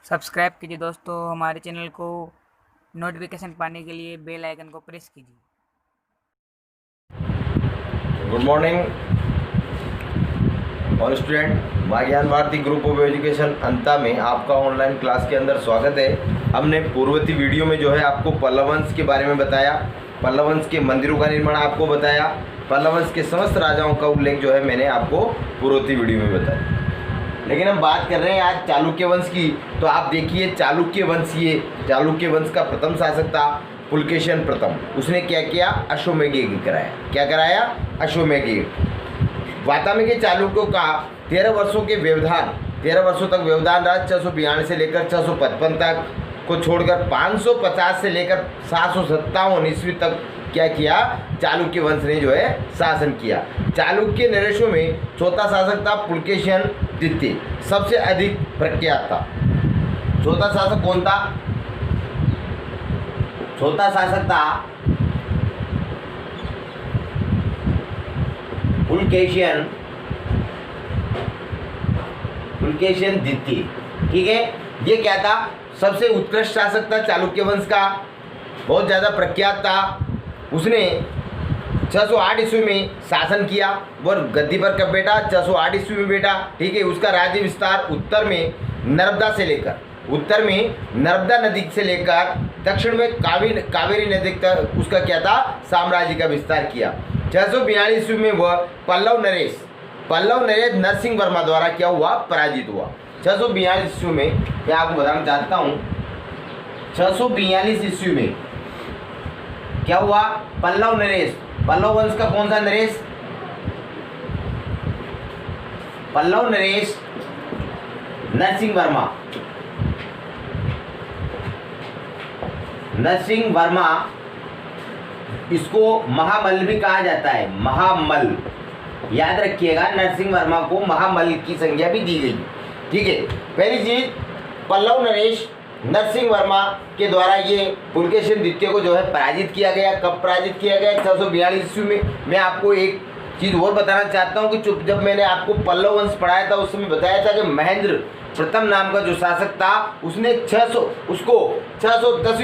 Subscribe कीजिए दोस्तों हमारे चैनल को। नोटिफिकेशन पाने के लिए बेल आइकन को प्रेस कीजिए। Good morning all student. My ज्ञान भारती ग्रुप ऑफ एजुकेशन अंता में आपका ऑनलाइन क्लास के अंदर स्वागत है। हमने पूर्ववर्ती वीडियो में जो है आपको पल्लव वंश के बारे में बताया, पल्लव वंश के मंदिरों का निर्माण आपको बताया, पल्लव वंश के समस्त राजाओं का उल्लेख जो है मैंने आपको पूर्ववर्ती वीडियो में बताया। लेकिन हम बात कर रहे हैं आज चालुक्य वंश की। तो आप देखिए चालुक्य वंश, ये चालुक्य वंश का प्रथम शासक था पुलकेशिन प्रथम। उसने क्या किया? अश्वमेध यज्ञ कराया। क्या कराया? अश्वमेध यज्ञ। वातामी के चालुक्यों का 13 वर्षों के व्यवधान, 13 वर्षों तक व्यवधान रहा। 642 से लेकर 655 तक को छोड़कर 550 से लेकर 757 ईस्वी तक क्या किया? चालुक्य वंश ने जो है शासन किया। चालुक्य नरेशों में चौथा शासक था पुलकेशिन द्वितीय, सबसे अधिक प्रख्यात था। चौथा शासक कौन था? चौथा शासक था पुलकेशिन द्वितीय। ठीक है, ये क्या था? सबसे उत्कृष्ट शासक था चालुक्य वंश का, बहुत ज़्यादा प्रख्यात था। उसने 608 ईस्वी में शासन किया। वो गद्दी पर कब बैठा? 608 ईस्वी में बैठा। ठीक है, उसका राज्य विस्तार उत्तर में नर्मदा नदी से लेकर दक्षिण में कावेरी नदी तक उसका क्या था? साम्राज्य का विस्तार किया। 642 ईस्वी में वह पल्लव नरेश नरसिंह वर्मा द्वारा क्या हुआ? पराजित हुआ। 642 ईस्वी में मैं आपको बताना चाहता हूँ, 642 ईस्वी में क्या हुआ? पल्लव वंश का कौन सा नरेश? पल्लव नरेश नरसिंह वर्मा, इसको महामल्ल भी कहा जाता है। महामल्ल, याद रखिएगा, नरसिंह वर्मा को महामल्ल की संज्ञा भी दी गई। ठीक है, पहली चीज, पल्लव नरेश नरसिंह वर्मा के द्वारा ये पुलकेशिन द्वितीय को जो है पराजित किया गया। कब पराजित किया गया? 642 ईस्वी में। मैं आपको एक चीज़ और बताना चाहता हूँ कि जब मैंने आपको पल्लव वंश पढ़ाया था उस समय बताया था कि महेंद्र प्रथम नाम का जो शासक था उसने 610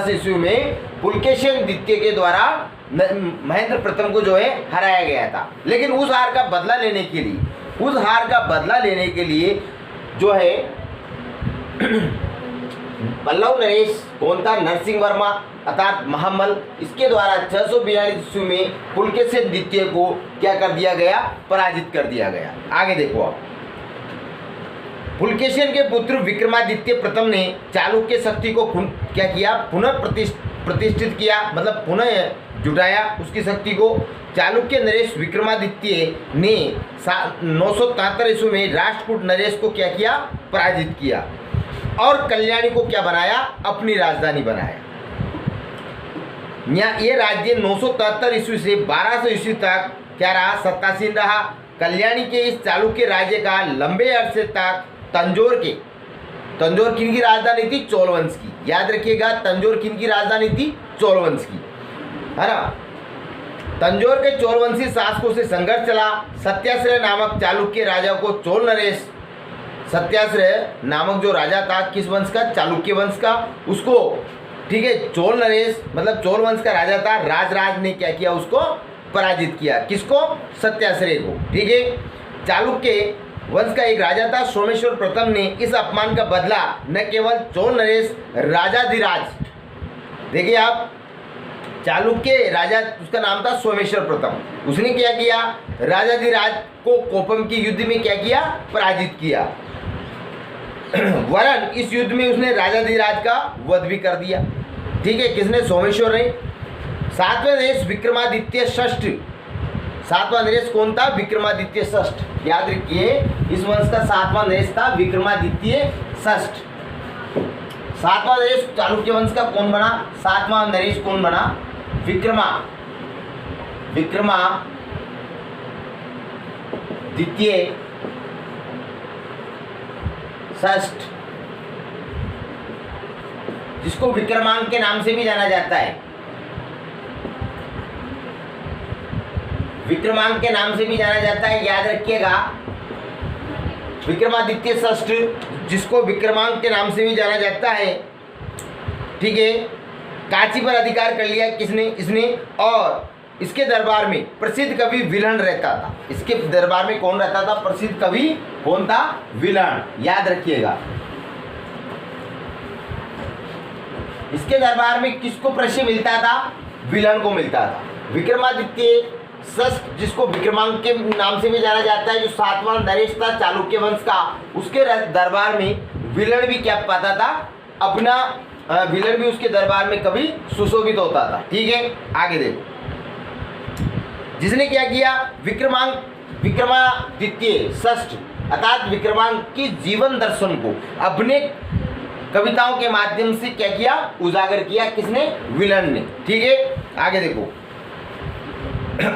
ईस्वी में पुलकेशिन द्वितीय के द्वारा महेंद्र प्रथम को जो है हराया गया था। लेकिन उस हार का बदला लेने के लिए जो है पल्लव नरेश कौन था? नरसिंह वर्मा अर्थात महामल्ल, इसके द्वारा 642 ईस्वी में पुलकेशिन द्वितीय को क्या कर दिया गया? पराजित कर दिया गया। आगे देखो आप, पुलकेशिन के पुत्र विक्रमादित्य प्रथम ने चालुक्य शक्ति को क्या किया? पुनः प्रतिष्ठित किया, मतलब पुनः जुटाया उसकी शक्ति को। चालुक्य नरेश विक्रमादित्य ने 973 ईस्वी में राष्ट्रकूट नरेश को क्या किया? पराजित किया और कल्याणी को क्या बनाया? अपनी राजधानी बनाया। ये राज्य 973 ईस्वी से 1200 ईस्वी तक क्या रहा? सत्तासीन रहा। कल्याणी के इस चालुक्य राज्य का लंबे अरसे तक तंजौर किन की राजधानी थी? चोल वंश की। याद रखिएगा, तंजौर किन की राजधानी थी? चोल वंश की, है ना। तंजौर के चोलवंशी शासकों से संघर्ष चला। सत्याश्रय नामक चालुक्य राजा को चोल नरेश, सत्याश्रय नामक जो राजा था किस वंश का? चालुक्य वंश का, उसको, ठीक है, चोल नरेश मतलब चोल वंश का राजा था, राजराज ने क्या किया? उसको पराजित किया। किसको? सत्याश्रय को। ठीक है, चालुक्य वंश का एक राजा था सोमेश्वर प्रथम ने इस अपमान का बदला न केवल चोल नरेश राजाधिराज, देखिए आप, चालुक्य राजा उसका नाम था सोमेश्वर प्रथम, उसने क्या किया? राजाधिराज को कोपम के युद्ध में क्या किया? पराजित किया। वरन इस युद्ध में उसने राजाधिराज का वध भी कर दिया। ठीक है, किसने? सोमेश्वर ने। सातवां नरेश विक्रमादित्य षष्ठ, सातवां नरेश कौन था? विक्रमादित्य षष्ठ। याद रखिए, इस वंश का सातवां नरेश था विक्रमादित्य षष्ठ। सातवां नरेश चालुक्य वंश का कौन बना? सातवां नरेश कौन बना? विक्रमादित्य षष्ठ, जिसको विक्रमांक के नाम से भी जाना जाता है। विक्रमांक के नाम से भी जाना जाता है। याद रखिएगा, विक्रमादित्य षष्ठ, जिसको विक्रमांक के नाम से भी जाना जाता है, ठीक है, कांची पर अधिकार कर लिया किसने? इसने। और इसके दरबार में प्रसिद्ध कवि विल्हण रहता था। इसके दरबार में कौन रहता था? प्रसिद्ध कवि कौन था? विल्हण, याद रखिएगा। इसके दरबार में किसको प्रश्न मिलता था? विल्हण को मिलता था। विक्रमादित्य षष्ठ, जिसको विक्रमांक के नाम से भी जाना जाता है, जो 7वां नरेश था चालुक्य वंश का, उसके दरबार में विल्हण भी क्या पाता था? अपना विल्हण भी उसके दरबार में कभी सुशोभित होता था। ठीक है, आगे देखो। जिसने क्या किया? विक्रमादित्य षष्ठ अर्थात विक्रमांक के जीवन दर्शन को अपने कविताओं के माध्यम से क्या किया? उजागर किया। किसने? विल्हण ने। ठीक है, आगे देखो।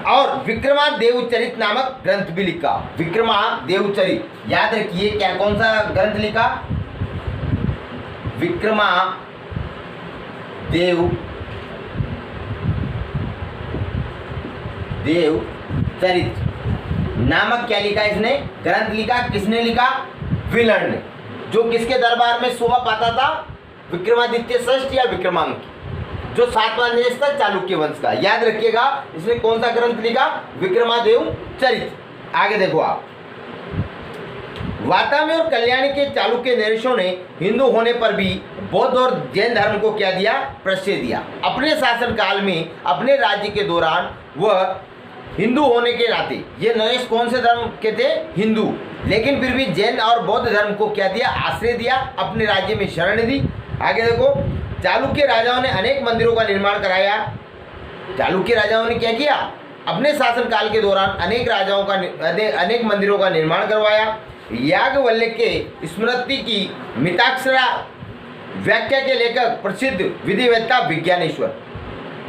और विक्रमादेवचरित नामक ग्रंथ भी लिखा। विक्रमादेवचरित, याद रखिए, क्या कौन सा ग्रंथ लिखा? देवचरित नामक क्या लिखा? इसने ग्रंथ लिखा। किसने लिखा? विल्हण ने। जो किसके दरबार में शोभा पाता था? विक्रमादित्य षष्ठ या विक्रमांक, जो 7वां नरेश था चालुक्य वंश का। याद रखिएगा, इसने कौन सा ग्रंथ लिखा? विक्रमादेवचरित। आगे देखो आप। वातामी और कल्याणी के चालुक्य नरेशों ने हिंदू होने पर भी बौद्ध और जैन धर्म को क्या दिया? प्रश्रय दिया। अपने शासन काल में अपने राज्य के दौरान वह हिंदू होने के नाते, ये नरेश कौन से धर्म के थे? हिंदू, लेकिन फिर भी जैन और बौद्ध धर्म को क्या दिया? आश्रय दिया, अपने राज्य में शरण दी। आगे देखो। चालुक्य राजाओं ने अनेक मंदिरों का निर्माण कराया। चालुक्य राजाओं ने क्या किया? अपने शासन काल के दौरान अनेक मंदिरों का निर्माण करवाया। याज्ञवल्क्य के स्मृति की मिताक्षरा व्याख्या के लेखक प्रसिद्ध विधिवेत्ता विज्ञानेश्वर।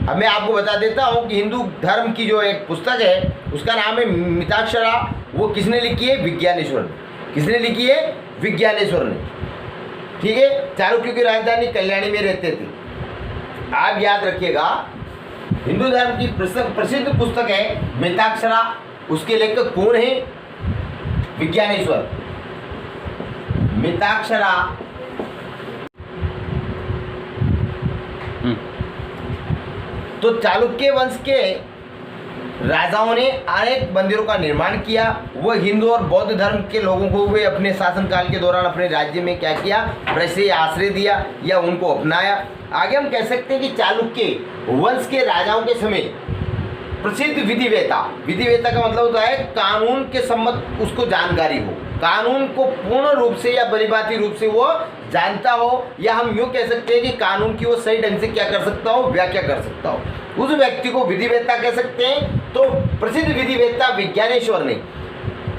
अब मैं आपको बता देता हूँ कि हिंदू धर्म की जो एक पुस्तक है उसका नाम है मिताक्षरा। वो किसने लिखी है? विज्ञानेश्वर ने। किसने लिखी है? विज्ञानेश्वर ने। ठीक है, चालुक्य की राजधानी कल्याणी में रहते थे। आप याद रखिएगा, हिंदू धर्म की प्रसिद्ध पुस्तक है मिताक्षरा। उसके लेखक कौन है? विज्ञानेश्वर। मिताक्षरा तो चालुक्य वंश के राजाओं ने अनेक मंदिरों का निर्माण किया। वह हिंदू और बौद्ध धर्म के लोगों को वे अपने शासनकाल के दौरान अपने राज्य में क्या किया? प्रश्रय आश्रय दिया या उनको अपनाया। आगे हम कह सकते हैं कि चालुक्य वंश के राजाओं के समय प्रसिद्ध विधिवेत्ता का मतलब होता है कानून के सम्मत उसको जानकारी हो, कानून को पूर्ण रूप से या बरीबाती रूप से वो जानता हो, या हम यूँ कह सकते हैं कि कानून की वो सही ढंग से क्या कर सकता हो? व्याख्या कर सकता हो। उस व्यक्ति को विधिवेत्ता कह सकते हैं। तो प्रसिद्ध विधिवेत्ता विज्ञानेश्वर ने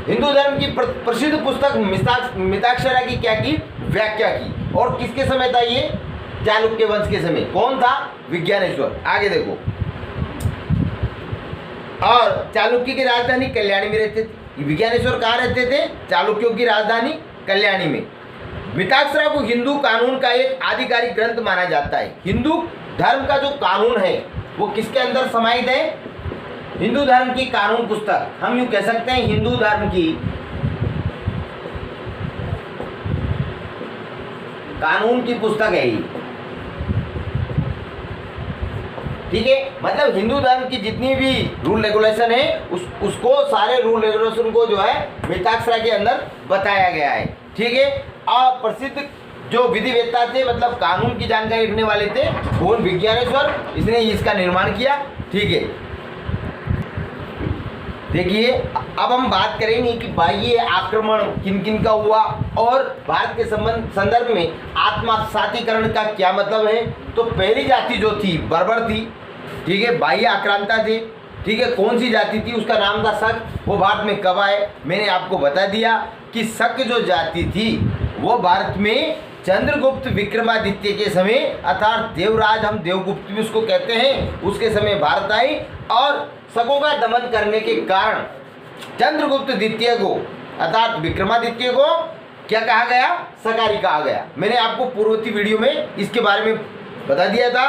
हिंदू धर्म की प्रसिद्ध पुस्तक मिताक्षरा की क्या की? व्याख्या की। और किसके समय था ये? चालुक्य वंश के समय। कौन था? विज्ञानेश्वर। आगे देखो। और चालुक्य की राजधानी कल्याणी में रहते थे। विज्ञानेश्वर कहाँ रहते थे? चालुक्यों की राजधानी कल्याणी में। मिताक्षरा को हिंदू कानून का एक आधिकारिक ग्रंथ माना जाता है। हिंदू धर्म का जो कानून है वो किसके अंदर समाहित है? हिंदू धर्म की कानून पुस्तक, हम यूँ कह सकते हैं हिंदू धर्म की कानून की पुस्तक है ये। ठीक है, मतलब हिंदू धर्म की जितनी भी रूल रेगुलेशन है उसको सारे रूल रेगुलेशन को जो है मिताक्षरा के अंदर बताया गया है। ठीक है, और प्रसिद्ध जो विधिवेत्ता थे, मतलब कानून की जानकारी रखने वाले थे, कौन? विज्ञानेश्वर। इसने इसका निर्माण किया। ठीक है, देखिए अब हम बात करेंगे कि बाह्य आक्रमण किन किन का हुआ और भारत के संदर्भ में आत्मसातीकरण का क्या मतलब है। तो पहली जाति जो थी बर्बर थी। ठीक है, बाह्य आक्रांता थे। ठीक है, कौन सी जाति थी? उसका नाम था शक। वो भारत में कब आए? मैंने आपको बता दिया कि शक जो जाति थी वो भारत में चंद्रगुप्त विक्रमादित्य के समय, अर्थात देवराज, हम देवगुप्त भी उसको कहते हैं, उसके समय भारत आई। और शकों का दमन करने के कारण चंद्रगुप्त द्वितीय को, अर्थात विक्रमादित्य को क्या कहा गया? शकारी कहा गया। मैंने आपको पूर्ववर्ती वीडियो में इसके बारे में बता दिया था।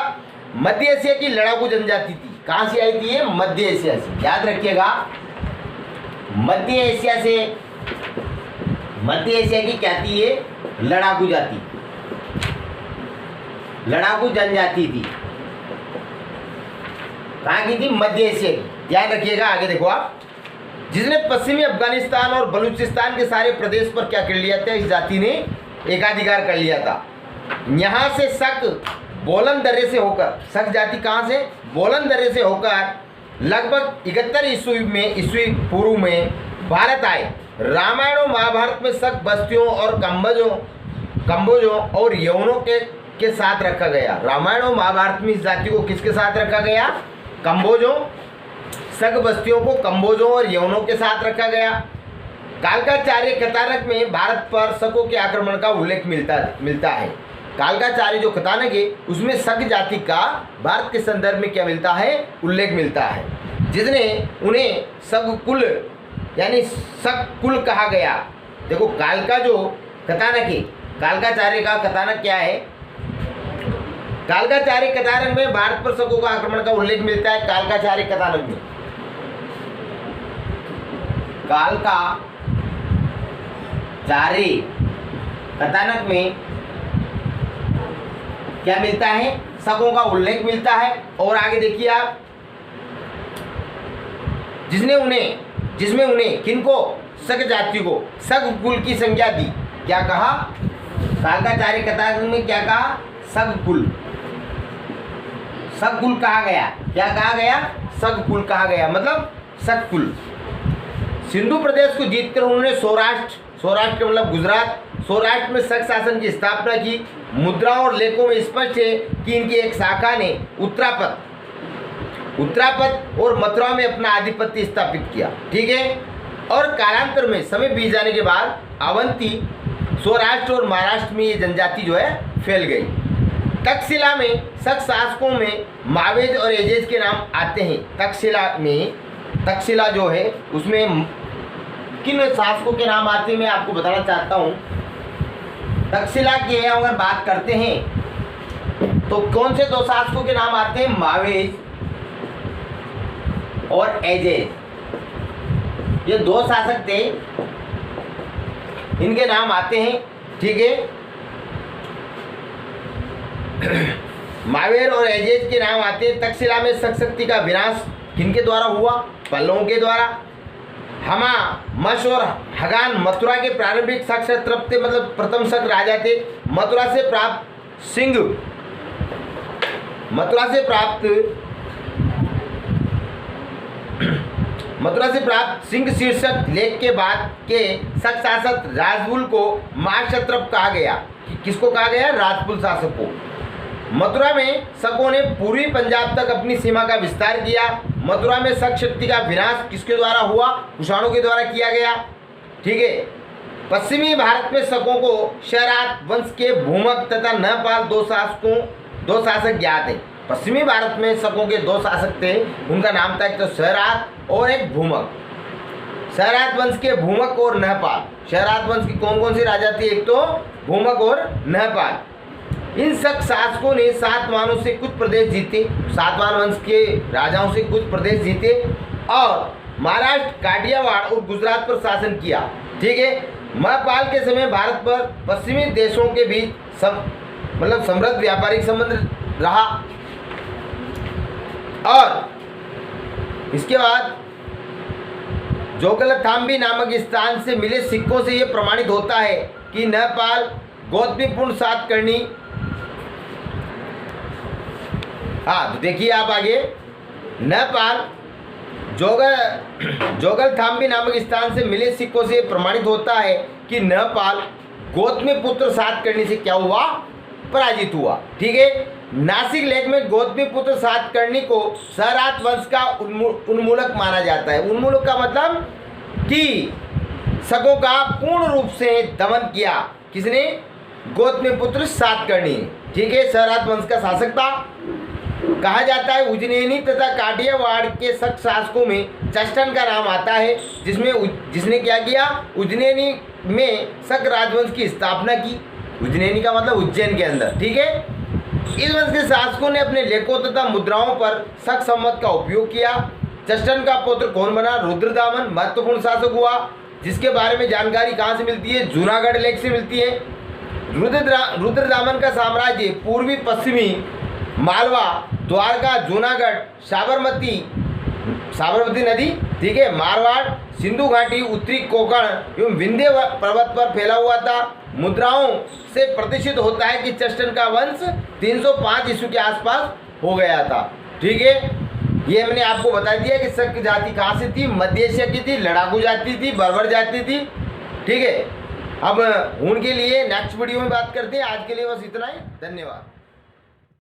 मध्य एशिया की लड़ाकू जनजाति थी। कहाँ से आई थी ये? मध्य एशिया से। याद रखिएगा, मध्य एशिया से मध्य एशिया की क्या थी ये? लड़ाकू जाति, लड़ाकू जनजाति थी। कहाँ की थी? मध्य एशिया की। ध्यान रखिएगा, आगे देखो आप। जिसने पश्चिमी अफगानिस्तान और बलूचिस्तान के सारे प्रदेश पर क्या कर लिया था? इस जाति ने एकाधिकार कर लिया था। यहाँ से शक बोलन दर्रे से होकर, शक जाति कहाँ से? बोलन दर्रे से होकर लगभग 71 ईस्वी पूर्व में भारत आए। रामायण और महाभारत में शक बस्तियों और कम्बोजों और यवनों के साथ रखा गया। रामायण और महाभारत में इस जाति को किसके साथ रखा गया? कम्बोजों, शक बस्तियों को कम्बोजों और यवनों के साथ रखा गया। कालकाचार्य कथानक में भारत पर शकों के आक्रमण का उल्लेख मिलता है। कालकाचार्य जो कथानक है उसमें शक जाति का भारत के संदर्भ में क्या मिलता है? उल्लेख मिलता है, जिसने उन्हें शक कुल यानी शक कुल कहा गया। देखो काल का जो कथानक है, कालकाचार्य का कथानक क्या है? कालकाचार्य कथानक में भारत पर शकों का आक्रमण का उल्लेख मिलता है। कालकाचार्य कथानक में, कालकाचार्य कथानक में क्या मिलता है? शकों का उल्लेख मिलता है। और आगे देखिए आप, जिसमें उन्हें किनको? शक जाति को शक कुल की संज्ञा दी। क्या कहा? कालकाचार्य कथानक में क्या कहा? शक कुल कहा गया। क्या कहा गया? शक कुल कहा गया, मतलब शक कुल। सिंधु प्रदेश को जीतकर उन्होंने सौराष्ट्र मतलब गुजरात, सौराष्ट्र में शक शासन की स्थापना की। मुद्राओं और लेखों में स्पष्ट है कि इनकी एक शाखा ने उत्तरापद और मथुरा में अपना आधिपत्य स्थापित किया। ठीक है। और कालांतर में समय बीत जाने के बाद अवंती, सौराष्ट्र और महाराष्ट्र में ये जनजाति जो है फैल गई। तक्षशिला में शक शासकों में मावेज और एजेज के नाम आते हैं। तक्षशिला जो है उसमें किन शासकों के नाम आते हैं मैं आपको बताना चाहता हूँ। तक्षशिला की अगर बात करते हैं तो कौन से दो शासकों के नाम आते हैं? मावेज और एजेज, ये दो शासक थे, इनके नाम आते हैं। ठीक है। मावेर और एजेज के नाम आते हैं। तक्षशिला में शक शक्ति का विनाश किनके द्वारा हुआ? पल्लवों के द्वारा। हमा, मश और हगान मथुरा के प्रारंभिक शक क्षत्रप थे, मतलब प्रथम शक राजा थे। मथुरा से प्राप्त सिंह शीर्षक लेख के बाद के शक शासक राजपुल को महाक्षत्रप कहा गया। किसको कहा गया? राजपुल शासक को। मथुरा में शकों ने पूर्वी पंजाब तक अपनी सीमा का विस्तार किया। मथुरा में शक शक्ति का विनाश किसके द्वारा हुआ? कुषाणों के द्वारा किया गया। ठीक है। पश्चिमी भारत में शकों को शरात वंश के भूमक तथा नहपाल दो शासक ज्ञात हैं। पश्चिमी भारत में शकों के दो शासक थे, उनका नाम था एक तो शरात और एक भूमक। शरात वंश के भूमक और नहपाल। शरात वंश की कौन कौन सी राजा थी? एक तो भूमक और नहपाल। इन शक शासकों ने सातवाहनों से कुछ प्रदेश जीते, सातवाहन वंश के राजाओं से कुछ प्रदेश जीते और महाराष्ट्र, काठियावाड़ और गुजरात पर शासन किया। ठीक है। महापाल के समय भारत पर पश्चिमी देशों के बीच समृद्ध व्यापारिक संबंध रहा। और इसके बाद जोगलथाम्बी नामक स्थान से मिले सिक्कों से यह प्रमाणित होता है कि नहपाल गौतमीपुर सातकर्णी। हाँ, तो देखिए आप आगे, नहपाल जोगलथाम्बी नामक स्थान से मिले सिक्कों से प्रमाणित होता है कि नहपाल गौतमीपुत्र सातकर्णी से क्या हुआ? पराजित हुआ। ठीक है। नासिक लेख में गौतमीपुत्र सातकर्णी को शरात वंश का उन्मूलक माना जाता है। उन्मूलक का मतलब कि शकों का पूर्ण रूप से दमन किया। किसने? गौतमीपुत्र सातकर्णी। ठीक है। शरात वंश का शासक था। कहा जाता है उज्जैनी तथा काठियावाड़ के शक शासकों में चष्टन का नाम आता है, जिसने क्या किया? उज्जैनी में शक राजवंश की स्थापना की। उज्जैनी का मतलब उज्जैन के अंदर। ठीक है। इस वंश के शासकों ने अपने लेखों तथा मुद्राओं पर शक संवत का उपयोग किया। चष्टन का पुत्र कौन बना? रुद्रदामन महत्वपूर्ण शासक हुआ। जिसके बारे में जानकारी कहाँ से मिलती है? जूनागढ़ लेख से मिलती है। रुद्रदामन का साम्राज्य पूर्वी पश्चिमी मालवा, द्वारका, जूनागढ़, साबरमती नदी, ठीक है, मारवाड़, सिंधु घाटी, उत्तरी कोंकण एवं विंध्य पर्वत पर फैला हुआ था। मुद्राओं से प्रतिष्ठित होता है कि चेस्टन का वंश 305 ईस्वी के आसपास हो गया था। ठीक है, ये हमने आपको बता दिया कि शक जाति कहाँ से थी, मध्य एशिया की थी, लड़ाकू जाति थी, बर्बर जाति थी। ठीक है, अब हून के लिए नेक्स्ट वीडियो में बात करते हैं। आज के लिए बस इतना ही, धन्यवाद।